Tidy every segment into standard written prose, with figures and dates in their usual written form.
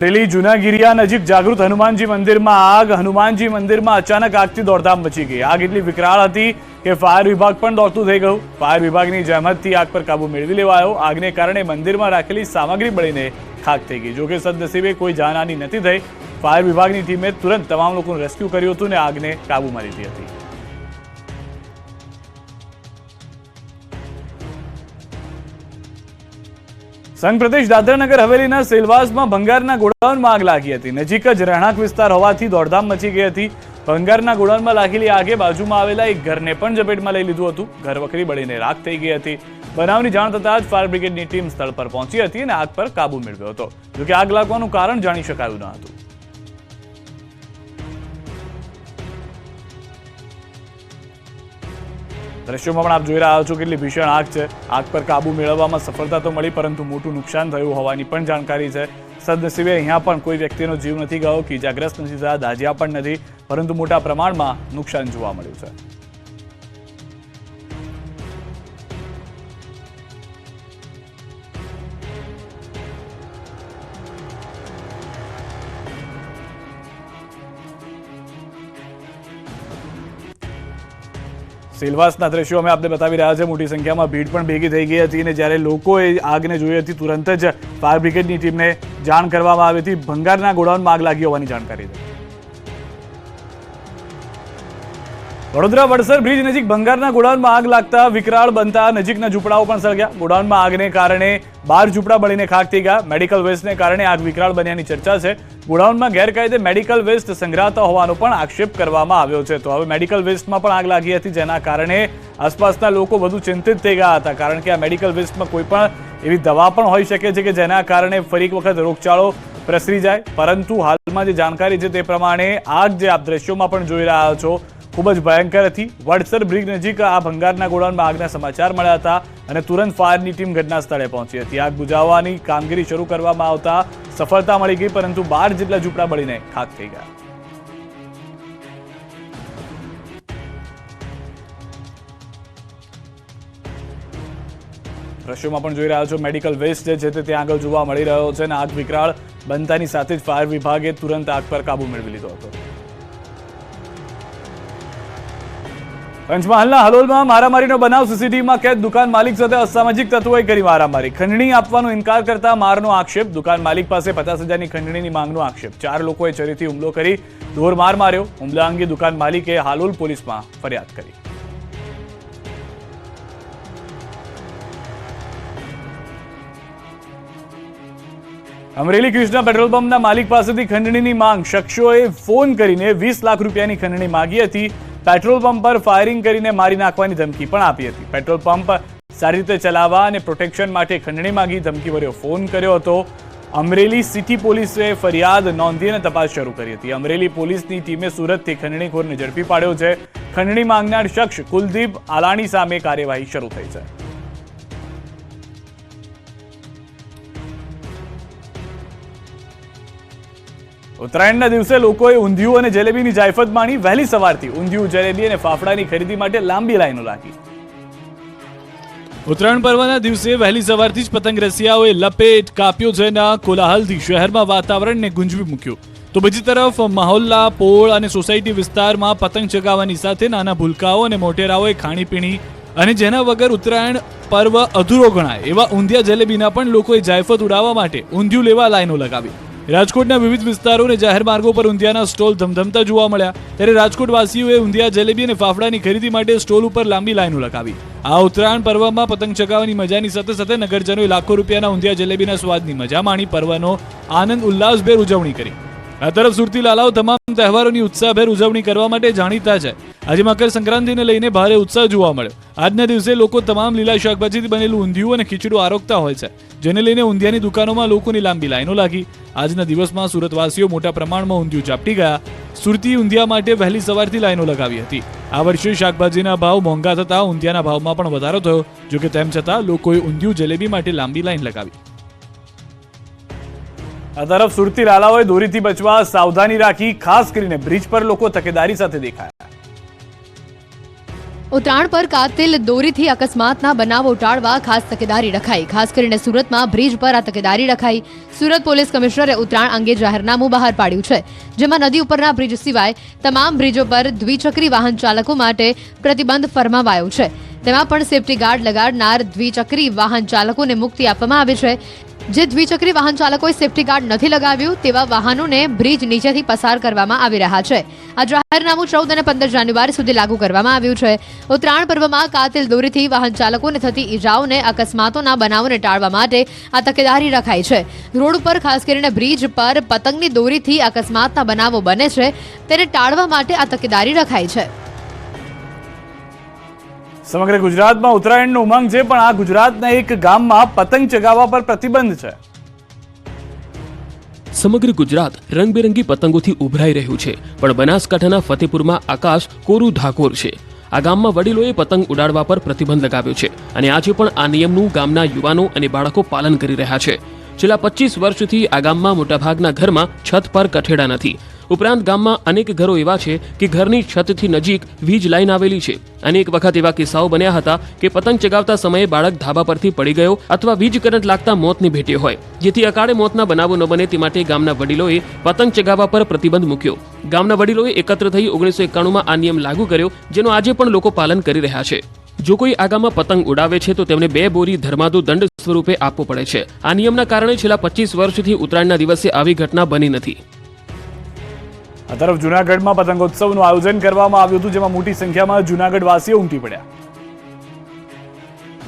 અમરેલી જૂનાગીરિયા નજીક જાગૃત હનુમાનજી મંદિરમાં આગ. હનુમાનજી મંદિરમાં અચાનક આગથી દોડધામ મચી ગઈ. આગ એટલી વિકરાળ હતી કે ફાયર વિભાગ પણ દોડતું થઈ ગયું. ફાયર વિભાગની જહેમતથી આગ પર કાબુ મેળવી લેવાયો. આગને કારણે મંદિરમાં રાખેલી સામગ્રી બળીને ખાખ થઈ ગઈ. જોકે સદનસીબે કોઈ જાનહાની નથી થઈ. ફાયર વિભાગની ટીમે તુરંત તમામ લોકોનું રેસ્ક્યુ કર્યું હતું અને આગને કાબૂમાં લીધી હતી. સંઘ પ્રદેશ દાદરાનગર હવેલીના સેલવાસમાં ભંગારના ગોડાઉનમાં આગ લાગી હતી. નજીક જ રહેણાંક વિસ્તાર હોવાથી દોડધામ મચી ગઈ હતી. ભંગારના ગોડાઉનમાં લાગેલી આગે બાજુમાં આવેલા એક ઘરને પણ ઝપેટમાં લઈ લીધું હતું. ઘર વખરી બળીને રાખ થઈ ગઈ હતી. બનાવની જાણ થતાં જ ફાયર બ્રિગેડની ટીમ સ્થળ પર પહોંચી હતી અને આગ પર કાબુ મેળવ્યો હતો. જોકે આગ લાગવાનું કારણ જાણી શકાયું ન હતું. દ્રશ્યોમાં પણ આપ જોઈ રહ્યા છો કેટલી ભીષણ આગ છે. આગ પર કાબુ મેળવવામાં સફળતા તો મળી, પરંતુ મોટું નુકસાન થયું હોવાની પણ જાણકારી છે. સદનસીબે અહીંયા પણ કોઈ વ્યક્તિનો જીવ નથી ગયો કે ઇજાગ્રસ્ત નથી થયા, દાઝ્યા પણ નથી, પરંતુ મોટા પ્રમાણમાં નુકસાન જોવા મળ્યું છે. સેલવાસના દ્રશ્યો અમે આપને બતાવી રહ્યા છે. મોટી સંખ્યામાં ભીડ પણ ભેગી થઈ ગઈ હતી અને જ્યારે લોકોએ આગને જોઈ હતી તુરંત જ ફાયર બ્રિગેડની ટીમને જાણ કરવામાં આવી હતી. ભંગારના ગોડાઉનમાં આગ લાગી હોવાની જાણકારી છે. વડોદરા વડસર બ્રિજ નજીક ભંગારના ગોડાઉનમાં આગ લાગતા વિકરાળ બનતા નજીકના ઝૂંપડાઓ પણ સળગ્યા. ગોડાઉનમાં આગને કારણે 12 ઝૂંપડા બળીને ખાખ થઈ ગયા. મેડિકલ વેસ્ટને કારણે આગ વિકરાળ બન્યાની ચર્ચા છે. ગોડાઉનમાં ગેરકાયદે મેડિકલ વેસ્ટ સંગ્રહાતા હોવાનો પણ આક્ષેપ કરવામાં આવ્યો છે. તો હવે મેડિકલ વેસ્ટમાં પણ આગ લાગી હતી, જેના કારણે આસપાસના લોકો વધુ ચિંતિત થઈ ગયા હતા. કારણ કે આ મેડિકલ વેસ્ટમાં કોઈ પણ એવી દવા પણ હોઈ શકે છે કે જેના કારણે ફરી એક વખત રોગચાળો પ્રસરી જાય. પરંતુ હાલમાં જે જાણકારી છે તે પ્રમાણે આગ જે આપ દ્રશ્યોમાં પણ જોઈ રહ્યા છો ખૂબ જ ભયંકર હતી. વડસર બ્રિજ નજીક આ ભંગારના ગોડાઉનમાં આગના સમાચાર મળ્યા હતા અને તુરંત ફાયરની ટીમ ઘટના સ્થળે પહોંચી હતી. આગ બુઝાવવાની કામગીરી શરૂ કરવામાં આવતા સફળતા મળી ગઈ, પરંતુ 12 જેટલા ઝૂંપડા બળીને ખાખ થઈ ગયા. દ્રશ્યોમાં પણ જોઈ રહ્યા છો મેડિકલ વેસ્ટ જે છે તે ત્યાં આગળ જોવા મળી રહ્યો છે અને આગ વિકરાળ બનતાની સાથે જ ફાયર વિભાગે તુરંત આગ પર કાબુ મેળવી લીધો હતો. પંચમહાલના હલોલમાં મારામારીનો બનાવ. સીસીટીવીમાં કેદ. દુકાન માલિક સાથે અસામાજિક તત્વોએ કરી મારામારી. ખંડણી આપવાનો ઇનકાર કરતા મારનો આક્ષેપ. દુકાન માલિક પાસે 50,000ની ખંડણીની માંગનો આક્ષેપ. 4 લોકોએ છરીથી હુમલો કરી ઢોરમાર માર્યો. હુમલા અંગે દુકાન માલિકે હાલોલ પોલીસમાં ફરિયાદ કરી. અમરેલી કૃષ્ણા પેટ્રોલ પંપના માલિક પાસેથી ખંડણીની માંગ. શખ્સોએ ફોન કરીને 20 લાખ રૂપિયાની ખંડણી માંગી હતી. પેટ્રોલ પંપ પર ફાયરિંગ કરીને મારી નાખવાની ધમકી પણ આપી હતી. પેટ્રોલ પંપ સારી રીતે ચલાવવા અને પ્રોટેક્શન માટે ખંડણી માંગી ધમકીભર્યો ફોન કર્યો હતો. અમરેલી સિટી પોલીસે ફરિયાદ નોંધી અને તપાસ શરૂ કરી હતી. અમરેલી પોલીસની ટીમે સુરતથી ખંડણીખોરને ઝડપી પાડ્યો છે. ખંડણી માંગનાર શખ્સ કુલદીપ આલાણી સામે કાર્યવાહી શરૂ થઈ છે. ઉત્તરાયણના દિવસે લોકોએ ઊંધિયું અને જલેબીની જાયફત માણી. વહેલી સવારથી ઊંધિયું, જલેબી અને ફાફડાની ખરીદી માટે લાંબી લાઈનો લાગી. ઉત્તરાયણ પર્વના દિવસે વહેલી સવારથી જ પતંગ રસિયાઓએ લપેટ કાપ્યો છે અને કોલાહલથી શહેરમાં વાતાવરણને ગુંજવી મૂક્યું. તો બીજી તરફ મહોલ્લા, પોળ અને સોસાયટી વિસ્તારમાં પતંગ ચગાવવાની સાથે નાના ભૂલકાઓ અને મોટેરાઓએ ખાણીપીણી અને જેના વગર ઉત્તરાયણ પર્વ અધૂરો ગણાય એવા ઊંધિયા જલેબીના પણ લોકોએ જાયફત ઉડાવવા માટે ઊંધિયું લેવા લાઈનો લગાવી. રાજકોટના વિવિધ વિસ્તારો અને જાહેર માર્ગો પર ઊંધિયાના સ્ટોલ ધમધમતા જોવા મળ્યા. ત્યારે રાજકોટવાસીઓએ ઊંધિયા, જલેબી અને ફાફડાની ખરીદી માટે સ્ટોલ ઉપર લાંબી લાઈનો લગાવી. આ ઉત્તરાયણ પર્વમાં પતંગ ચગાવવાની મજાની સાથે સાથે નગરજનોએ લાખો રૂપિયાના ઊંધિયા જલેબીના સ્વાદની મજા માણી પર્વનો આનંદ ઉલ્લાસભેર ઉજવણી કરી. આ તરફ સુરતી લાલાઓ તમામ તહેવારોની ઉત્સાહભેર ઉજવણી કરવા માટે જાણીતા છે. આજે મકર સંક્રાંતિને લઈને ભારે ઉત્સાહ જોવા મળ્યો. આજના દિવસે લોકો તમામ લીલા શાકભાજીથી બનેલું ઊંધિયું અને ખીચડું આરોગતા હોય છે, જેને લઈને ઊંધિયાની દુકાનોમાં લોકોની લાંબી લાઈનો લાગી. આજના દિવસમાં સુરતવાસીઓ મોટા પ્રમાણમાં ઊંધિયું ચાપટી ગયા. સુરતી ઊંધિયા માટે વહેલી સવારથી લાઈનો લગાવી હતી. આ વર્ષે શાકભાજીના ભાવ મોંઘા થતા ઊંધિયાના ભાવમાં પણ વધારો થયો. જોકે તેમ છતાં લોકોએ ઊંધિયું, જલેબી માટે લાંબી લાઈન લગાવી. આ તરફ સુરતી લાલાઓએ દોરીથી બચવા સાવધાની રાખી. ખાસ કરીને બ્રિજ પર લોકો તકેદારી સાથે દેખાયા. ઉત્તરાયણ પર કાતિલ દોરીથી અકસ્માતના બનાવો ટાળવા ખાસ તકેદારી રખાઈ. ખાસ કરીને સુરતમાં બ્રિજ પર આ તકેદારી રખાઈ. સુરત પોલીસ કમિશનરે ઉત્તરાયણ અંગે જાહેરનામું બહાર પાડ્યું છે, જેમાં નદી ઉપરના બ્રિજ સિવાય તમામ બ્રિજો પર દ્વિચક્રી વાહન ચાલકો માટે પ્રતિબંધ ફરમાવાયો છે. તેમાં પણ સેફટી ગાર્ડ લગાડનાર દ્વિચક્રી વાહન ચાલકોને મુક્તિ આપવામાં આવી છે. જે દ્વિચક્રી વાહન ચાલકોએ સેફટી ગાર્ડ નથી લગાવ્યું તેવા વાહનોને બ્રિજ નીચેથી પસાર કરવામાં આવી રહ્યા છે. આ જાહેરનામું 14 અને 15 જાન્યુઆરી સુધી લાગુ કરવામાં આવ્યું છે. ઉત્તરાયણ પર્વમાં કાતિલ દોરીથી વાહન ચાલકોને થતી ઈજાઓને અકસ્માતોના બનાવોને ટાળવા માટે આ તકેદારી રખાઈ છે. રોડ ઉપર ખાસ કરીને બ્રિજ પર પતંગની દોરીથી અકસ્માતના બનાવો બને છે, તેને ટાળવા માટે આ તકેદારી રખાઈ છે. સમગ્ર ગુજરાતમાં ઉત્તરાયણનો ઉમંગ છે, પણ આ ગુજરાતના એક ગામમાં પતંગ ચગાવવા પર પ્રતિબંધ છે. સમગ્ર ગુજરાત રંગબેરંગી પતંગોથી ઉભરાઈ રહ્યું છે, પણ બનાસકાંઠાના ફતેપુરમાં આકાશ કોરું ધાકોર છે. આ ગામમાં વડીલોએ પતંગ ઉડાડવા પર પ્રતિબંધ લગાવ્યો છે અને આજે પણ આ નિયમનું ગામના યુવાનો અને બાળકો પાલન કરી રહ્યા છે. છેલ્લા 25 વર્ષથી આ ગામમાં મોટાભાગના ઘરમાં છત પર કઠેડા નથી. ઉપરાંત ગામમાં અનેક ઘરો એવા છે કે ઘરની છતથી નજીક વીજ લાઈન આવેલી છે. અનેક વખત એવા કિસ્સાઓ બન્યા હતા કે પતંગ ચગાવતા સમયે બાળક ધાબા પરથી પડી ગયો અથવા વીજ કરંટ લાગતા મોતને ભેટ્યો હોય. જેથી અકાળે મોતના બનાવો ન બને તે માટે ગામના વડીલોએ પતંગ ચગાવવા પર પ્રતિબંધ મૂક્યો. ગામના વડીલોએ એકત્ર થઈ 1991માં આ નિયમ લાગુ કર્યો, જેનું આજે પણ લોકો પાલન કરી રહ્યા છે. જો કોઈ આ ગામમાં પતંગ ઉડાવે છે તો તેમને 2 બોરી ધર્માદો દંડ સ્વરૂપે આપવો પડે છે. આ નિયમના કારણે છેલ્લા 25 વર્ષથી ઉત્તરાયણના દિવસે આવી ઘટના બની નથી. આ તરફ જૂનાગઢમાં પતંગોત્સવનું આયોજન કરવામાં આવ્યું હતું, જેમાં મોટી સંખ્યામાં જૂનાગઢ વાસીઓ ઉમટી પડ્યા.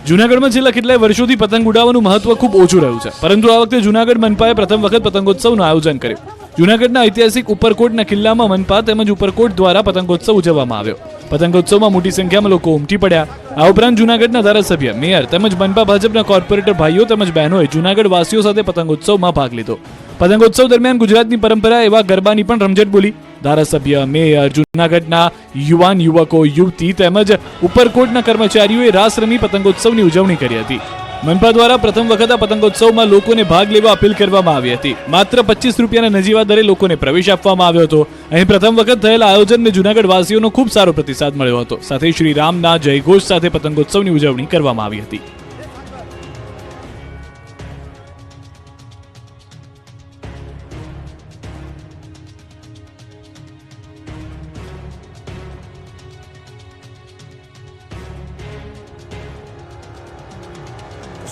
જૂનાગઢમાં છેલ્લા કેટલાય વર્ષોથી પતંગ ઉડાવવાનું મહત્વ ખૂબ ઓછું રહ્યું છે, પરંતુ આ વખતે જૂનાગઢ મનપાએ પ્રથમ વખત પતંગોત્સવનું આયોજન કર્યું. જૂનાગઢના ઐતિહાસિક ઉપરકોટના કિલ્લામાં મનપા તેમજ ઉપરકોટ દ્વારા પતંગોત્સવ ઉજવવામાં આવ્યો. પતંગોત્સવમાં મોટી સંખ્યામાં લોકો ઉમટી પડ્યા. આ ઉપરાંત જૂનાગઢના ધારાસભ્ય, મેયર તેમજ મનપા ભાજપના કોર્પોરેટર ભાઈઓ તેમજ બહેનોએ જૂનાગઢ વાસીઓ સાથે પતંગોત્સવમાં ભાગ લીધો. પતંગોત્સવ દરમિયાન ગુજરાતની પરંપરા એવા ગરબાની પણ રમઝટ બોલી. ધારાસભ્ય, મેયર, જૂનાગઢના યુવાન યુવકો, યુવતી તેમજ ઉપરકોટના કર્મચારીઓએ રાસ રમી પતંગોત્સવની ઉજવણી કરી હતી. મનપા દ્વારા પ્રથમ વખત આ પતંગોત્સવમાં લોકોને ભાગ લેવા અપીલ કરવામાં આવી હતી. માત્ર 25 રૂપિયાના નજીવા દરે લોકોને પ્રવેશ આપવામાં આવ્યો હતો. અહીં પ્રથમ વખત થયેલા આયોજનને જૂનાગઢ વાસીઓનો ખૂબ સારો પ્રતિસાદ મળ્યો હતો. સાથે શ્રી રામના જયઘોષ સાથે પતંગોત્સવની ઉજવણી કરવામાં આવી હતી.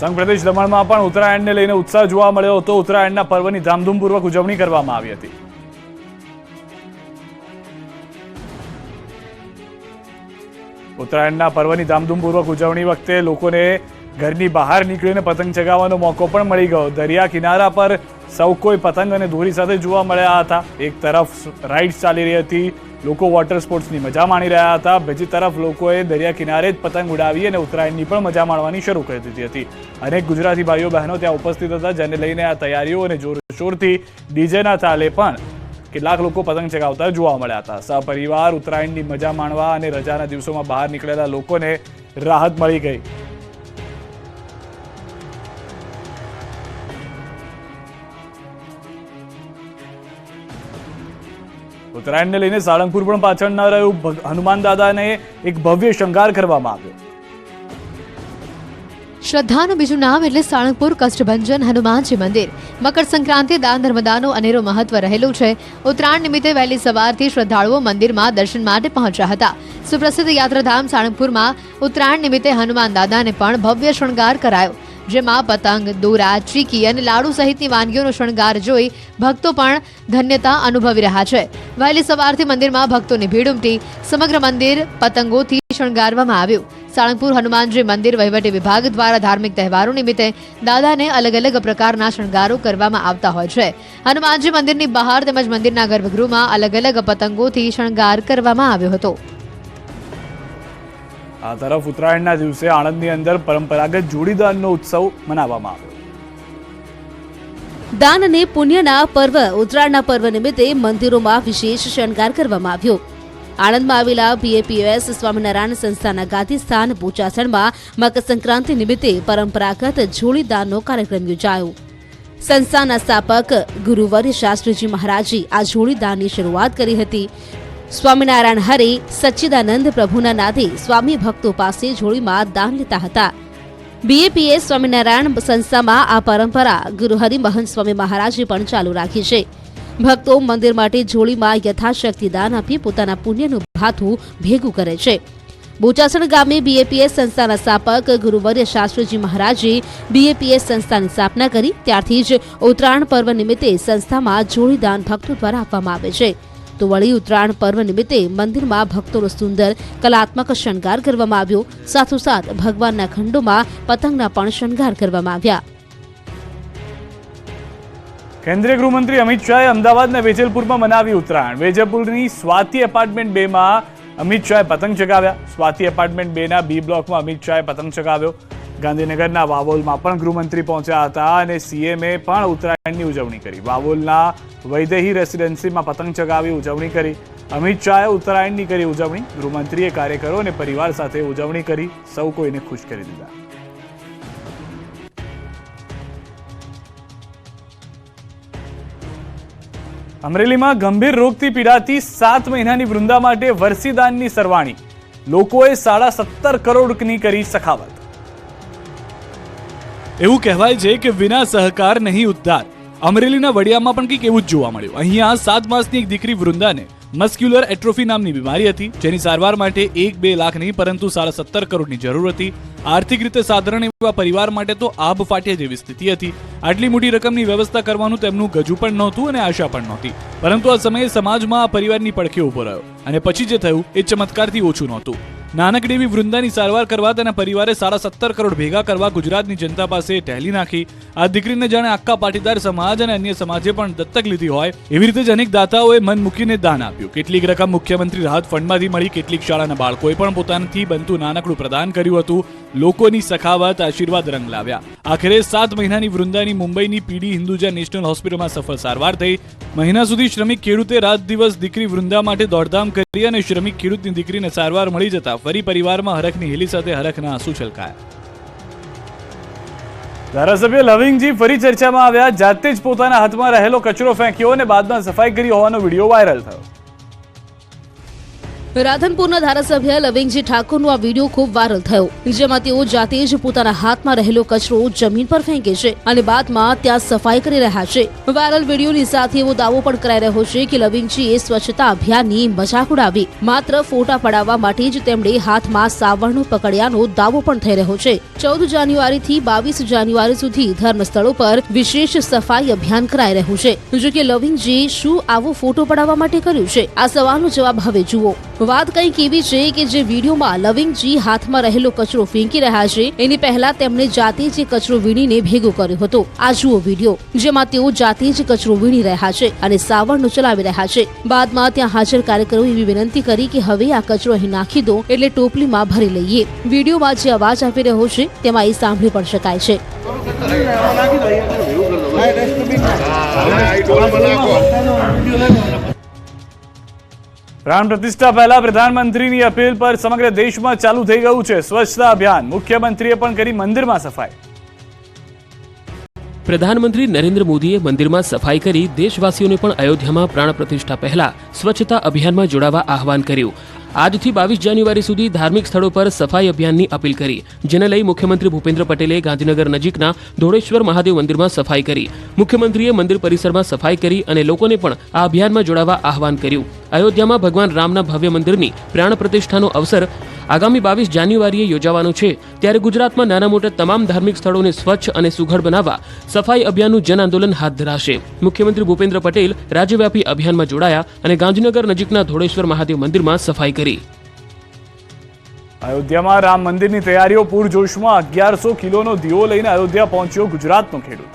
સંઘ પ્રદેશ દમણમાં પણ ઉત્તરાયણને લઈને ઉત્સાહ જોવા મળ્યો હતો. ઉત્તરાયણના પર્વની ધામધૂમપૂર્વક ઉજવણી કરવામાં આવી હતી. ઉત્તરાયણના પર્વની ધામધૂમપૂર્વક ઉજવણી વખતે લોકોને ઘરની બહાર નીકળીને પતંગ ચગાવવાનો મોકો પણ મળી ગયો. દરિયા કિનારા પર સૌ કોઈ પતંગ અને દોરી સાથે જોવા મળ્યા હતા. એક તરફ રાઇડ્સ ચાલી રહી હતી, લોકો વોટર સ્પોર્ટ્સની મજા માણી રહ્યા હતા. બીજી તરફ લોકોએ દરિયા કિનારે જ પતંગ ઉડાવી અને ઉત્તરાયણની પણ મજા માણવાની શરૂ કરી દીધી હતી. અનેક ગુજરાતી ભાઈઓ બહેનો ત્યાં ઉપસ્થિત હતા, જેને લઈને આ તૈયારીઓ અને જોરશોરથી ડીજેના તાલે પણ કેટલાક લોકો પતંગ ચગાવતા જોવા મળ્યા હતા. સહપરિવાર ઉત્તરાયણની મજા માણવા અને રજાના દિવસોમાં બહાર નીકળેલા લોકોને રાહત મળી ગઈ. ઉત્તરાયણને લઈને સાળંગપુર પણ પાછળ ન રહ્યું. હનુમાન દાદાને એક ભવ્ય શણગાર કરવામાં આવ્યો. શ્રદ્ધાનું બીજું નામ એટલે સાળંગપુર કષ્ટભંજન હનુમાનજી મંદિર. મકર સંક્રાંતિ દાન ધર્મદાનનો અનેરો મહત્વ રહેલું છે. ઉત્તરાયણ નિમિત્તે વહેલી સવારથી શ્રદ્ધાળુઓ મંદિરમાં દર્શન માટે પહોંચ્યા હતા. સુપ્રસિદ્ધ યાત્રાધામ સાળંગપુરમાં ઉત્તરાયણ નિમિત્તે હનુમાન દાદાને પણ ભવ્ય શણગાર કરાયો, જેમાં પતંગ, દોરા, ચીકી અને લાડુ સહિતની વાનગીઓનો શણગાર જોઈ ભક્તો પણ ધન્યતા અનુભવી રહ્યા છે. વહેલી સવારથી મંદિરમાં ભક્તોની ભીડ ઉમટી. સમગ્ર મંદિર પતંગોથી શણગારવામાં આવ્યું. સાળંગપુર હનુમાનજી મંદિર વહીવટી વિભાગ દ્વારા ધાર્મિક તહેવારો નિમિત્તે દાદાને અલગ અલગ પ્રકારના શણગારો કરવામાં આવતા હોય છે. હનુમાનજી મંદિરની બહાર તેમજ મંદિરના ગર્ભગૃહમાં અલગ અલગ પતંગોથી શણગાર કરવામાં આવ્યો હતો. આ તરફ ઉત્તરાયણના દિવસે આણંદની અંદર પરંપરાગત જોડીદાનનો ઉત્સવ મનાવવામાં આવ્યો. દાન અને પુણ્યના પર્વ ઉત્તરાયણના પર્વ નિમિત્તે મંદિરોમાં વિશેષ શણગાર કરવામાં આવ્યો. આણંદમાં આવેલા BAPOS સ્વામિનારાયણ સંસ્થાના ગાદીસ્થાન બોચાસણમાં મકર સંક્રાંતિ નિમિત્તે પરંપરાગત જોડીદાનનો કાર્યક્રમ યોજાયો. સંસ્થાના સ્થાપક ગુરુવર્ય શાસ્ત્રીજી મહારાજે આ જોડીદાનની શરૂઆત કરી હતી. સ્વામિનારાયણ હરે સચ્ચિદાનંદ પ્રભુના નાદે સ્વામી ભક્તો પાસે જોડીમાં દાન લેતા હતા. BAPS સ્વામિનારાયણ સંસ્થામાં આ પરંપરા ગુરુ હરિમહંત સ્વામી મહારાજે પણ ચાલુ રાખી છે. ભક્તો મંદિર માટે જોડીમાં યથાશક્તિ દાન આપી પોતાના પુણ્યનું ભાથું ભેગું કરે છે. બોચાસણ ગામે BAPS સંસ્થાના સ્થાપક ગુરુવર્ય શાસ્ત્રીજી મહારાજે BAPS સંસ્થાની સ્થાપના કરી. ત્યારથી જ ઉત્તરાયણ પર્વ નિમિત્તે સંસ્થામાં જોડી દાન ભક્તો દ્વારા આપવામાં આવે છે. તો વળી ઉત્તરાયણ પર્વ નિમિત્તે મંદિરમાં ભક્તોનો સુંદર કલાત્મક શણગાર કરવામાં આવ્યો. સાથોસાથ ભગવાનના ખંડોમાં પતંગના પણ શણગાર કરવામાં આવ્યા. કેન્દ્રીય ગૃહમંત્રી અમિત શાહે અમદાવાદના વેજલપુરમાં મનાવી ઉત્તરાયણ. વેજલપુરની સ્વાતિ એપાર્ટમેન્ટ 2 માં અમિત શાહે પતંગ ચગાવ્યા. સ્વાતિ એપાર્ટમેન્ટ 2 ના B બ્લોકમાં અમિત શાહે પતંગ ચગાવ્યો. ગાંધીનગરના વાવોલમાં પણ ગૃહમંત્રી પહોંચ્યા હતા અને CMએ પણ ઉત્તરાયણની ઉજવણી કરી. વાવોલના વૈદેહી રેસિડેન્સીમાં પતંગ ચગાવી ઉજવણી કરી. અમિત શાહે ઉત્તરાયણની કરી ઉજવણી. ગૃહમંત્રીએ કાર્યકરો અને પરિવાર સાથે ઉજવણી કરી. સૌ કોઈને ખુશ કરી દીધા. અમરેલીમાં ગંભીર રોગથી પીડાતી 7 મહિનાની વૃંદા માટે વરસીદાનની સરવાણી. લોકોએ 17.5 કરોડની કરી સખાવત. એવું કહેવાય છે કે વિના સહકાર નહીં ઉદ્ધાર. અમરેલીના વડિયામાં પણ કંઈક એવું જ જોવા મળ્યું. અહીંયા 7 માસની એક દીકરી વૃંદાને મસ્ક્યુલર એટ્રોફી નામની બીમારી હતી, જેની સારવાર માટે 1-2 લાખ નહીં પરંતુ 17.5 કરોડની જરૂર હતી. આર્થિક રીતે સાધારણ એવા પરિવાર માટે તો આબ ફાટ્યા જેવી સ્થિતિ હતી. આટલી મોટી રકમની વ્યવસ્થા કરવાનું તેમનું ગજુ પણ નહોતું અને આશા પણ નહોતી. પરંતુ આ સમયે સમાજમાં આ પરિવારની પડખે ઉભો રહ્યો અને પછી જે થયું એ ચમત્કારથી ઓછું નહોતું. નાનકડી એવી વૃંદાની સારવાર કરવા તેના પરિવારે 17.5 કરોડ ભેગા કરવા ગુજરાતની જનતા પાસે ટેલી નાખી. આ દીકરીને જાણે આખા પાટીદાર સમાજ અને અન્ય સમાજે પણ દત્તક લીધી હોય એવી રીતે જ અનેક દાતાઓએ મન મૂકીને દાન આપ્યું. કેટલીક રકમ મુખ્યમંત્રી રાહત ફંડમાંથી મળી, કેટલીક શાળાના બાળકોએ પણ પોતાનાથી બનતું નાનકડું પ્રદાન કર્યું હતું. લોકોની સખાવત આશીર્વાદ રંગ લાવ્યા. આખરે 7 મહિનાની વૃંદાની મુંબઈની પીડી હિન્દુજા નેશનલ હોસ્પિટલમાં સફળ સારવાર થઈ. મહિના સુધી શ્રમિક ખેડૂતે રાત દિવસ દીકરી વૃંદા માટે દોડધામ કરી અને શ્રમિક ખેડૂતની દીકરીને સારવાર મળી જતા ફરી પરિવારમાં હરખની હેલી સાથે હરખના આંસુ છલકાયા. ધારાસભ્ય લવિંગજી ફરી ચર્ચામાં આવ્યા. જાતે જ પોતાના હાથમાં રહેલો કચરો ફેંક્યો અને બાદમાં સફાઈ કરી હોવાનો વિડીયો વાયરલ થયો. રાધનપુરના ધારાસભ્ય લવિંગજી ઠાકોરનો આ વિડીયો ખૂબ વાયરલ થયો, જેમાં તેઓ જાતે જ પોતાના હાથમાં રહેલો કચરો જમીન પર ફેંકે છે અને બાદમાં ત્યાં સફાઈ કરી રહ્યા છે. વાયરલ વિડીયોની સાથે એવો દાવો પણ કરાઈ રહ્યો છે કે લવિંગજીએ સ્વચ્છતા અભિયાનની મજાક ઉડાવી. માત્ર ફોટા પડાવવા માટે જ તેમણે હાથમાં સાવરણો પકડ્યાનો દાવો પણ થઈ રહ્યો છે. 14 જાન્યુઆરીથી 22 જાન્યુઆરી સુધી ધર્મસ્થળો પર વિશેષ સફાઈ અભિયાન કરાઈ રહ્યું છે. જો કે લવિંગજીએ શું આવો ફોટો પડાવવા માટે કર્યું છે? આ સવાલનો જવાબ હવે જુઓ. વાત કંઈક એવી છે કે જે વિડીયોમાં લવિંગજી હાથમાં રહેલો કચરો ફેંકી રહ્યા છે એની પહેલા તેમણે જાતે જ કચરો વીણીને ભેગો કર્યો હતો. આ જુઓ વિડીયો, જેમાં તેઓ જાતે જ કચરો વીણી રહ્યા છે અને સાવરણો ચલાવી રહ્યા છે. બાદમાં ત્યાં હાજર કાર્યકરોએ એવી વિનંતી કરી કે હવે આ કચરો અહીં નાખી દો એટલે ટોપલીમાં ભરી લઈએ. વિડીયોમાં જે અવાજ આપી રહ્યો છે તેમાં એ સાંભળી પણ શકાય છે. પ્રાણ પ્રતિષ્ઠા પહેલા પ્રધાનમંત્રીની અપીલ પર સમગ્ર દેશમાં ચાલુ થઈ ગયું છે સ્વચ્છતા અભિયાન. મુખ્યમંત્રીએ પણ કરી મંદિરમાં સફાઈ. પ્રધાનમંત્રી નરેન્દ્ર મોદીએ મંદિરમાં સફાઈ કરી દેશવાસીઓને પણ અયોધ્યામાં પ્રાણ પ્રતિષ્ઠા પહેલા સ્વચ્છતા અભિયાનમાં જોડાવા આહવાન કર્યું. આજથી 22 જાન્યુઆરી સુધી ધાર્મિક સ્થળો પર સફાઈ અભિયાનની અપીલ કરી, જેને લઈ મુખ્યમંત્રી ભૂપેન્દ્ર પટેલે ગાંધીનગર નજીકના ધોળેશ્વર મહાદેવ મંદિરમાં સફાઈ કરી. મુખ્યમંત્રીએ મંદિર પરિસરમાં સફાઈ કરી અને લોકોને પણ આ અભિયાનમાં જોડાવા આહવાન કર્યું. અયોધ્યામાં ભગવાન રામના ભવ્ય મંદિરની પ્રાણ પ્રતિષ્ઠાનો અવસર આગામી 22 જાન્યુઆરીએ યોજાવાનો છે. ત્યારે ગુજરાતમાં નાના મોટા તમામ ધાર્મિક સ્થળોને સ્વચ્છ અને સુઘડ બનાવવા સફાઈ અભિયાનનું જન આંદોલન હાથ ધરાશે. મુખ્યમંત્રી ભૂપેન્દ્ર પટેલ રાજ્યવ્યાપી અભિયાનમાં જોડાયા અને ગાંધીનગર નજીકના ધોળેશ્વર મહાદેવ મંદિરમાં સફાઈ કરી. અયોધ્યામાં રામ મંદિરની તૈયારીઓ પૂરજોશમાં. 1100 કિલોનો દીવો લઈને અયોધ્યા પહોંચ્યો ગુજરાતનો ખેડૂત.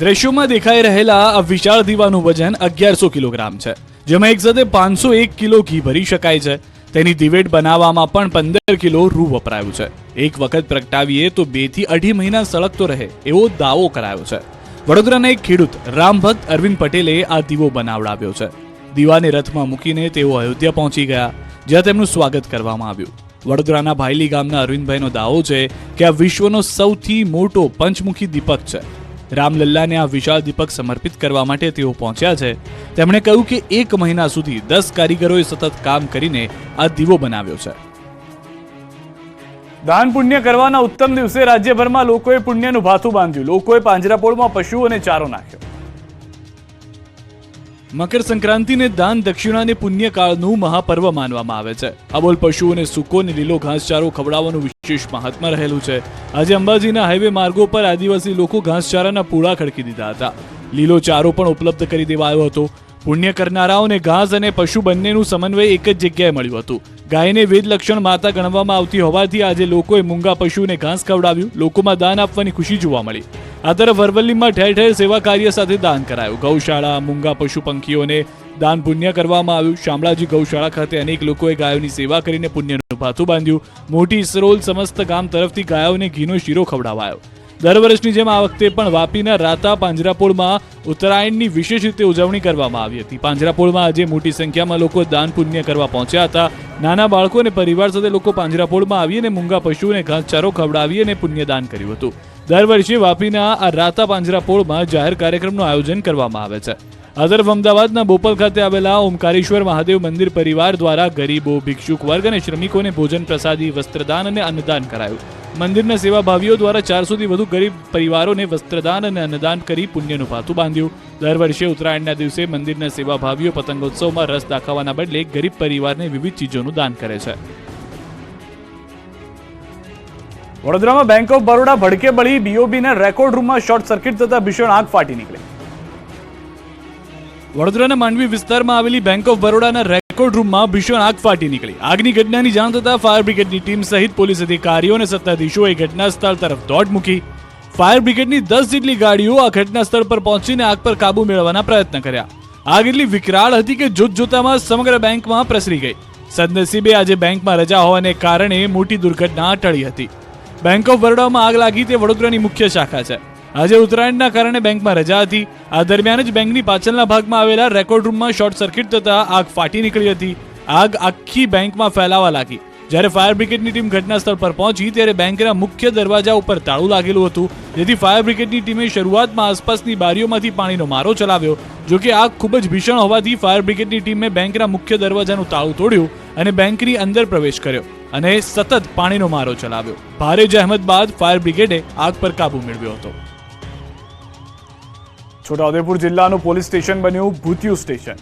દ્રશ્યોમાં દેખાઈ રહેલા આ વિશાળ દીવાનું વજન 1100 કિલોગ્રામ છે, જેમાં એક સાથે 501 કિલો ઘી ભરી શકાય છે. તેની દિવેટ બનાવવામાં પણ 15 કિલો રૂ વપરાયું છે. એક વખત પ્રગટાવીએ તો 2 થી 2.5 મહિના સળગતો રહે એવો દાવો કરાયો છે. વડોદરાના એક ખેડૂત રામભક્ત અરવિંદ પટેલે આ દીવો બનાવડાવ્યો છે. દીવાને રથમાં મૂકીને તેઓ અયોધ્યા પહોંચી ગયા, જ્યાં તેમનું સ્વાગત કરવામાં આવ્યું. વડોદરાના ભાયલી ગામના અરવિંદભાઈનો દાવો છે કે આ વિશ્વનો સૌથી મોટો પંચમુખી દીપક છે. રામલલ્લાને આ વિશાળ દીપક સમર્પિત કરવા માટે તેઓ પહોંચ્યા છે. તેમણે કહ્યું કે 1 મહિના સુધી 10 કારીગરોએ સતત કામ કરીને આ દીવો બનાવ્યો છે. દાન પુણ્ય કરવાના ઉત્તમ દિવસે રાજ્યભરમાં લોકોએ પુણ્યનું ભાથું બાંધ્યું. લોકોએ પાંજરાપોળમાં પશુઓને ચારો નાખ્યો. મકર સંક્રાંતિને દાન દક્ષિણા અને પુણ્યકાળનું મહાપર્વ માનવામાં આવે છે. અબોલ પશુઓને સૂકો અને લીલો ઘાસચારો ખવડાવવાનું વિશેષ મહાત્મા રહેલું છે. આજે અંબાજીના હાઈવે માર્ગો પર આદિવાસી લોકો ઘાસચારાના પૂળા ખડકી દીધા હતા. લીલો ચારો પણ ઉપલબ્ધ કરી દેવાયો હતો. પુણ્ય કરનારાઓને ઘાસ અને પશુ બંનેનું સમન્વય એક જ જગ્યાએ મળ્યું હતું. ગાયને વેદલક્ષણ માતા ગણવામાં આવતી હોવાથી આજે લોકોએ મૂંગા પશુને ઘાસ ખવડાવ્યું. લોકોમાં દાન આપવાની ખુશી જોવા મળી. આ તરફ અરવલ્લીમાં ઠેર ઠેર સેવા કાર્ય સાથે દાન કરાયું. ગૌશાળા, મૂંગા પશુ પંખીઓને દાન પુણ્ય કરવામાં આવ્યું. શામળાજી ગૌશાળા ખાતે અનેક લોકોએ ગાયોની સેવા કરીને પુણ્યનું ભાથું બાંધ્યું. મોટી ઇસરોલ સમસ્ત ગામ તરફથી ગાયોને ઘીનો શીરો ખવડાવાયો. દર વર્ષની જેમ આ વખતે પણ વાપીના રાતા પાંજરાપોળમાં ઉત્તરાયણની વિશેષ રીતે ઉજવણી કરવામાં આવી હતી. પાંજરાપોળમાં આજે મોટી સંખ્યામાં લોકો દાન પુણ્ય કરવા પહોંચ્યા હતા. નાના બાળકો અને પરિવાર સાથે લોકો પાંજરાપોળમાં આવી અને મૂંગા પશુઓને ઘાસચારો ખવડાવી અને પુણ્યદાન કર્યું હતું. દર વર્ષે વાપીના આ રાતા પાંજરાપોળમાં જાહેર કાર્યક્રમનું આયોજન કરવામાં આવે છે. આ તરફ અમદાવાદના બોપલ ખાતે આવેલા ઓમકારેશ્વર મહાદેવ મંદિર પરિવાર દ્વારા ગરીબો, ભિક્ષુક વર્ગ અને શ્રમિકોને ભોજન પ્રસાદી, વસ્ત્રદાન અને અન્નદાન કરાયું. મંદિરના સેવાભાવીઓ દ્વારા 400થી વધુ ગરીબ પરિવારોને વસ્ત્રદાન અને અન્નદાન કરી પુણ્યનું ભાથું બાંધ્યું. દર વર્ષે ઉત્તરાયણના દિવસે મંદિરના સેવાભાવીઓ પતંગોત્સવમાં રસ દાખવવાના બદલે ગરીબ પરિવારને વિવિધ ચીજોનું દાન કરે છે. વડોદરામાં બેંક ઓફ બરોડા ભડકે બળી. બીઓબીના રેકોર્ડ રૂમમાં શોર્ટ સર્કિટ થતા ભીષણ આગ ફાટી નીકળી. વડોદરાના માંડવી વિસ્તારમાં આવેલી બેંક ઓફ બરોડાના રેકોર્ડ રૂમમાં ભીષણ આગ ફાટી નીકળી. આગની ઘટનાની જાણ થતાં ફાયર બ્રિગેડની ટીમ સહિત પોલીસ અધિકારીઓ અને સત્તાધીશોએ ઘટના સ્થળ તરફ દોડ મૂકી. ફાયર બ્રિગેડની 10 જેટલી ગાડીઓ આ ઘટના સ્થળ પર પહોંચીને આગ પર કાબુ મેળવવાના પ્રયત્ન કર્યા. આગ એટલી વિકરાળ હતી કે જોતજોતામાં સમગ્ર બેંકમાં પ્રસરી ગઈ. સદનસીબે આજે બેંકમાં રજા હોવાને કારણે મોટી દુર્ઘટના ટળી હતી. બેંક ઓફ બરોડામાં આગ લાગી તે વડોદરાની મુખ્ય શાખા છે. આજે ઉત્તરાયણના કારણે બેંકમાં રજા હતી. આ દરમિયાન જ બેંકની પાછળના ભાગમાં આવેલા રેકોર્ડ રૂમમાં શોર્ટ સર્કિટ થતા આગ ફાટી નીકળી હતી. આગ આખી બેંકમાં ફેલાવા લાગી. જ્યારે ફાયર બ્રિગેડની ટીમ ઘટના સ્થળ પર પહોંચી ત્યારે બેંકના મુખ્ય દરવાજા ઉપર તાળું લાગેલું હતું, જેથી ફાયર બ્રિગેડની ટીમે શરૂઆતમાં આસપાસની બારીઓમાંથી પાણીનો મારો ચલાવ્યો. જોકે આગ ખૂબ જ ભીષણ હોવાથી ફાયર બ્રિગેડની ટીમે બેંકના મુખ્ય દરવાજાનું તાળું તોડ્યું અને બેંકની અંદર પ્રવેશ કર્યો અને સતત પાણીનો મારો ચલાવ્યો. ભારે જહેમત બાદ ફાયર બ્રિગેડે આગ પર કાબુ મેળવ્યો હતો. છોટાઉદેપુર જિલ્લાનું પોલીસ સ્ટેશન બન્યું ભૂતિયું સ્ટેશન.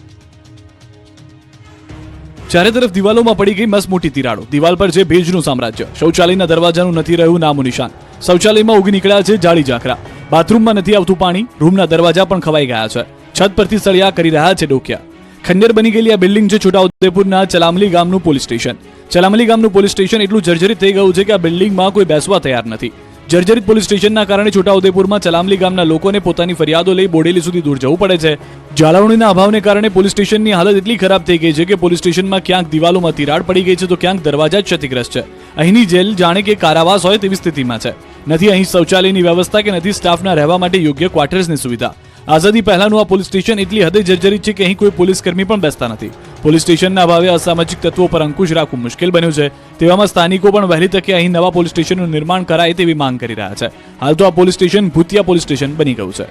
ચારે તરફ દિવાલોમાં પડી ગઈ મસમોટી તિરાડો. દિવાલ પર છે ભેજનું સામ્રાજ્ય. શૌચાલયના દરવાજાનું નથી રહ્યું નામું નિશાન. શૌચાલયમાં ઉગી નીકળ્યા છે જાળી ઝાંખરા. બાથરૂમમાં નથી આવતું પાણી. રૂમના દરવાજા પણ ખવાઈ ગયા છે. છત પરથી સળિયા કરી રહ્યા છે ડોકિયા. ખંડેર બની ગયેલી આ બિલ્ડિંગ છે છોટાઉદેપુરના ચલામલી ગામનું પોલીસ સ્ટેશન. ચલામલી ગામનું પોલીસ સ્ટેશન એટલું જર્જરિત થઈ ગયું છે કે આ બિલ્ડિંગમાં કોઈ બેસવા તૈયાર નથી. જર્જરિત પોલીસ સ્ટેશનના કારણે છોટાઉદેપુરમાં ચલામલી ગામના લોકોને પોતાની ફરિયાદો લઈ બોડેલી સુધી દૂર જવું પડે છે. જાળવણીના અભાવને કારણે પોલીસ સ્ટેશનની હાલત એટલી ખરાબ થઈ ગઈ છે કે પોલીસ સ્ટેશનમાં ક્યાંક દિવાલોમાં તિરાડ પડી ગઈ છે તો ક્યાંક દરવાજા જ ક્ષતિગ્રસ્ત છે. અહીંની જેલ જાણે કે કારાવાસ હોય તેવી સ્થિતિમાં છે. નથી અહીં શૌચાલયની વ્યવસ્થા કે નથી સ્ટાફના રહેવા માટે યોગ્ય ક્વાર્ટર્સની સુવિધા. આઝાદી પહેલાનું આ પોલીસ સ્ટેશન એટલી હદે જર્જરિત છે કે અહીં કોઈ પોલીસ કર્મી પણ બેસતા નથી. પોલીસ સ્ટેશનના અભાવે અસામાજિક તત્વો પર અંકુશ રાખવું મુશ્કેલ બન્યું છે. તેવામાં સ્થાનિકો પણ વહેલી તકે અહીં નવા પોલીસ સ્ટેશનનું નિર્માણ કરાય તેવી માંગ કરી રહ્યા છે. હાલ તો આ પોલીસ સ્ટેશન ભૂતિયા પોલીસ સ્ટેશન બની ગયું છે.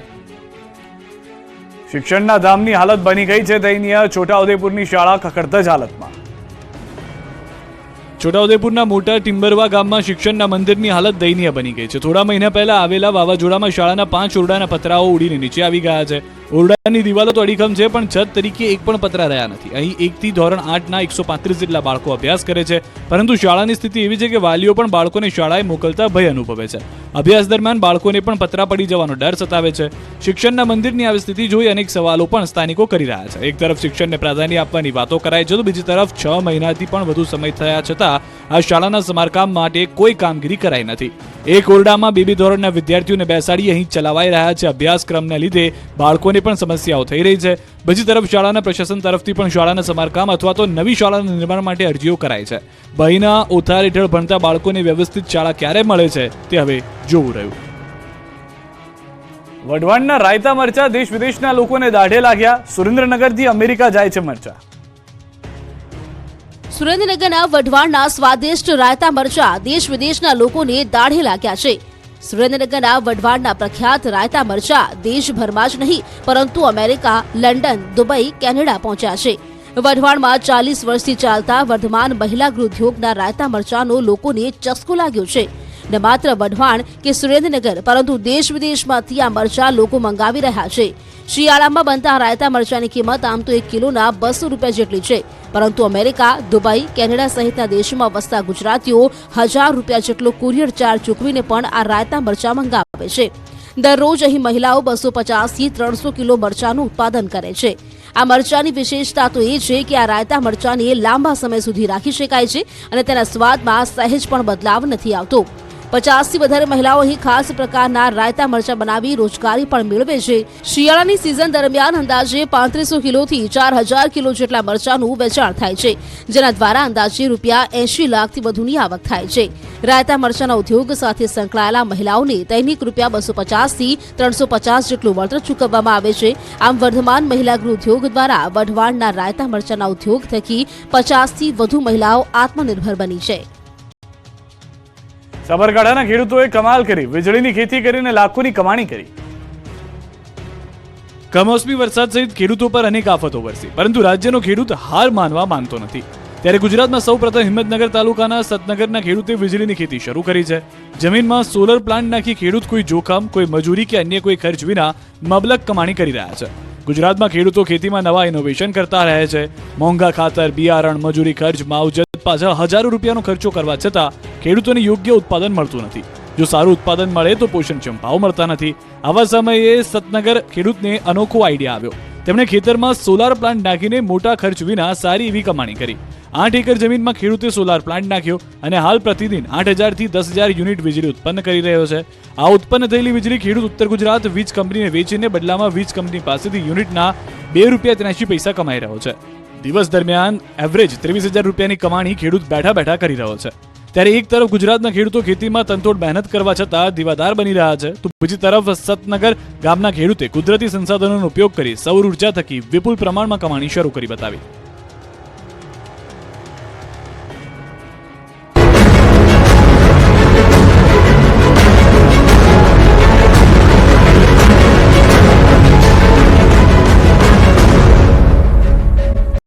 શિક્ષણના ધામની હાલત બની ગઈ છે દયનીય. છોટાઉદેપુરની શાળા ખખડધજ હાલતમાં. છોટાઉદેપુરના મોટા ટિમ્બરવા ગામમાં શિક્ષણના મંદિરની હાલત દયનીય બની ગઈ છે. થોડા મહિના પહેલા આવેલા વાવાઝોડામાં શાળાના 5 ઓરડાના પતરાઓ ઉડીને નીચે આવી ગયા છે. ઓરડાની દિવાલો તો અડીખમ છે પણ છત તરીકે એક પણ પતરા રહ્યા નથી. અહીં 1 થી ધોરણ 8ના 135 જેટલા બાળકો અભ્યાસ કરે છે, પરંતુ શાળાની સ્થિતિ એવી છે કે વાલીઓ પણ બાળકોને શાળાએ મોકલતા ભય અનુભવે છે. અભ્યાસ દરમિયાન બાળકોને પણ પતરા પડી જવાનો ડર સતાવે છે. શિક્ષણના મંદિરની આવી સ્થિતિ જોઈ અનેક સવાલો પણ સ્થાનિકો કરી રહ્યા છે. એક તરફ શિક્ષણને પ્રાધાન્ય આપવાની વાતો કરાય છે તો બીજી તરફ 6 મહિનાથી પણ વધુ સમય થયા છતાં આ શાળાના સમારકામ માટે કોઈ કામગીરી કરાઈ નથી. એક ઓરડામાં 2 ધોરણના વિદ્યાર્થીઓને બેસાડી અહીં ચલાવાઈ રહ્યા છે. અભ્યાસક્રમને લીધે બાળકોને પણ સમસ્યાઓ થઈ રહી છે. બીજી તરફ શાળાના પ્રશાસન તરફથી પણ શાળાના સમારકામ અથવા તો નવી શાળાના નિર્માણ માટે અરજીઓ કરાય છે. ભયના ઓથાર હેઠળ ભણતા બાળકોને વ્યવસ્થિત શાળા ક્યારે મળે છે તે હવે જોવું રહ્યું. વઢવાણના રાયતા મરચા દેશ વિદેશના લોકોને દાઢે લાગ્યા. સુરેન્દ્રનગરથી અમેરિકા જાય છે મરચા. સુરેન્દ્રનગરના વઢવાણના સ્વાદિષ્ટ રાયતા મરચા દેશ વિદેશના લોકોને દાઢે લાગ્યા છે. સુરેન્દ્રનગરના વઢવાણના પ્રખ્યાત રાયતા મરચા દેશભરમાં જ નહીં પરંતુ અમેરિકા, લંડન, દુબઈ, કેનેડા પહોંચ્યા છે. વઢવાણમાં 40 વર્ષથી ચાલતા વર્ધમાન મહિલા ગૃહ ઉદ્યોગના રાયતા મરચાનો લોકોને ચસ્કો લાગ્યો છે. ન માત્ર વઢવાણ કે સુરેન્દ્રનગર પરંતુ દેશ વિદેશમાંથી આ મરચા લોકો મંગાવી રહ્યા છે. શિયાળામાં બનતા રાયતા મરચાની કિંમત આમ તો 1 કિલોના 200 રૂપિયા જેટલી છે, પરંતુ અમેરિકા, દુબઈ, કેનેડા સહિતના દેશોમાં વસતા ગુજરાતીઓ 1000 રૂપિયા જેટલો કુરિયર ચાર્જ ચૂકવીને પણ આ રાયતા મરચા મંગાવે છે. દરરોજ અહીં મહિલાઓ 250 થી 300 કિલો મરચાનું ઉત્પાદન કરે છે. આ મરચાની વિશેષતા તો એ છે કે આ રાયતા મરચાને લાંબા સમય સુધી રાખી શકાય છે અને તેના સ્વાદમાં સહેજ પણ બદલાવ નથી આવતો. 50 થી વધારે મહિલાઓ અહીં ખાસ પ્રકારના રાયતા મરચા બનાવી રોજગારી પણ મેળવે છે. શિયાળાની સિઝન દરમિયાન અંદાજે 3500 કિલોથી 4000 કિલો જેટલા મરચાનું વેચાણ થાય છે, જેના દ્વારા અંદાજે ₹80 લાખથી વધુની આવક થાય છે. રાયતા મરચાના ઉદ્યોગ સાથે સંકળાયેલા મહિલાઓને દૈનિક ₹250 થી 350 જેટલું વળતર ચૂકવવામાં આવે છે. આમ વર્ધમાન મહિલા ગૃહ ઉદ્યોગ દ્વારા વઢવાણના રાયતા મરચાના ઉદ્યોગ થકી 50 થી વધુ મહિલાઓ આત્મનિર્ભર બની છે. સાબરકાંઠાના ખેડૂતોએ કમાલ કરી, વીજળીની ખેતી કરીને લાખોની કમાણી કરી. કમોસમી વરસાદ સહિત ખેડૂતો પર અનેક આફતો વરસી, પરંતુ રાજ્યનો ખેડૂત હાર માનવા માંગતો નથી. ત્યારે ગુજરાતમાં સૌપ્રથમ હિંમતનગર તાલુકાના સતનગરના ખેડૂતે વીજળીની ખેતી શરૂ કરી છે. જમીનમાં સોલર પ્લાન્ટ નાખી ખેડૂત કોઈ જોખમ, કોઈ મજૂરી કે અન્ય કોઈ ખર્ચ વિના મબલક કમાણી કરી રહ્યા છે. ગુજરાતમાં ખેડૂતો ખેતીમાં નવા ઇનોવેશન કરતા રહે છે. મોંઘા ખાતર, બિયારણ, મજૂરી ખર્ચ, માવજત પાછળ હજારો રૂપિયાનો ખર્ચો કરવા છતાં ખેડૂતોને યોગ્ય ઉત્પાદન મળતું નથી. જો સારું ઉત્પાદન મળે તો પોષણક્ષમ ભાવ મળતા નથી. આવા સમયે સતનગર ખેડૂતને અનોખો આઈડિયા આવ્યો. તેમણે ખેતરમાં સોલાર પ્લાન્ટ નાખીને મોટા ખર્ચ વિના સારી એવી કમાણી કરી. 8 એકર જમીનમાં ખેડૂતે સોલાર પ્લાન્ટ નાખ્યો અને હાલ પ્રતિદિન 8000 થી 10000 યુનિટ વીજળી ઉત્પન્ન કરી રહ્યો છે. આ ઉત્પન્ન થયેલી વીજળી ખેડૂત ઉત્તર ગુજરાત વીજ કંપનીને વેચીને બદલામાં વીજ કંપની પાસેથી યુનિટના ₹2.83 કમાઈ રહ્યો છે. દિવસ દરમિયાન એવરેજ 23000 રૂપિયાની કમાણી ખેડૂત બેઠા બેઠા કરી રહ્યો છે. ત્યારે એક તરફ ગુજરાતના ખેડૂતો ખેતીમાં તનતોડ મહેનત કરવા છતાં દીવાદાર બની રહ્યા છે, તો બીજી તરફ સતનગર ગામના ખેડૂતે કુદરતી સંસાધનોનો ઉપયોગ કરી સૌર ઉર્જા થકી વિપુલ પ્રમાણમાં કમાણી શરૂ કરી બતાવી.